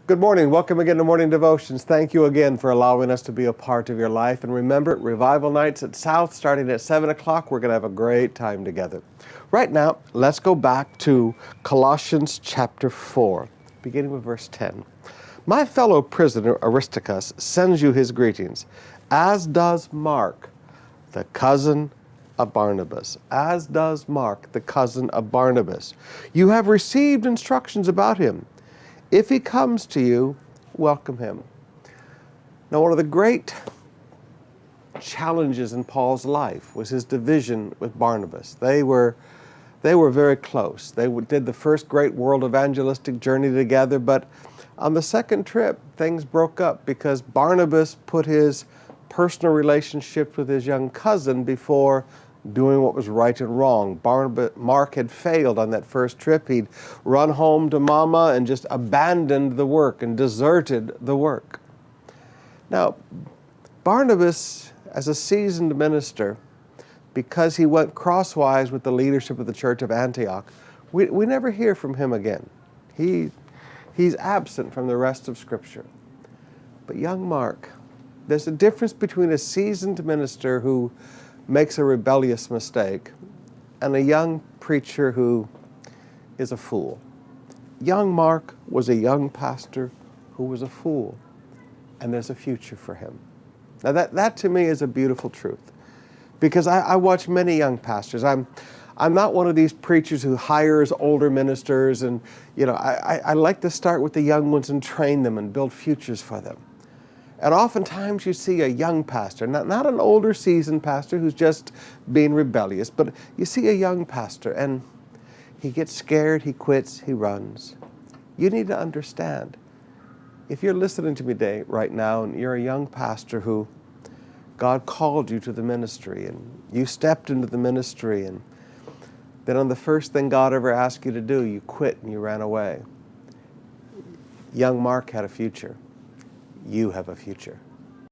Good morning. Welcome again to Morning Devotions. Thank you again for allowing us to be a part of your life. And remember, Revival Nights at South starting at 7 o'clock. We're going to have a great time together. Right now, let's go back to Colossians chapter 4, beginning with verse 10. My fellow prisoner Aristarchus sends you his greetings, as does Mark, the cousin of Barnabas. As does Mark, the cousin of Barnabas. You have received instructions about him. If he comes to you, welcome him. Now, one of the great challenges in Paul's life was his division with Barnabas. They were very close. They did the first great world evangelistic journey together, but on the second trip, things broke up because Barnabas put his personal relationship with his young cousin before doing what was right and wrong. Mark had failed on that first trip. He'd run home to mama and just abandoned the work and deserted the work. Now, Barnabas, as a seasoned minister, because he went crosswise with the leadership of the church of Antioch, we never hear from him again. He's absent from the rest of Scripture. But young Mark, there's a difference between a seasoned minister who makes a rebellious mistake and a young preacher who is a fool. Young Mark was a young pastor who was a fool, and there's a future for him. Now that to me is a beautiful truth, because I watch many young pastors. I'm not one of these preachers who hires older ministers, and I like to start with the young ones and train them and build futures for them. And oftentimes you see a young pastor, not an older seasoned pastor who's just being rebellious, but you see a young pastor and he gets scared, he quits, he runs. You need to understand, if you're listening to me today, right now, and you're a young pastor who God called you to the ministry and you stepped into the ministry, and then on the first thing God ever asked you to do, you quit and you ran away. Young Mark had a future. You have a future.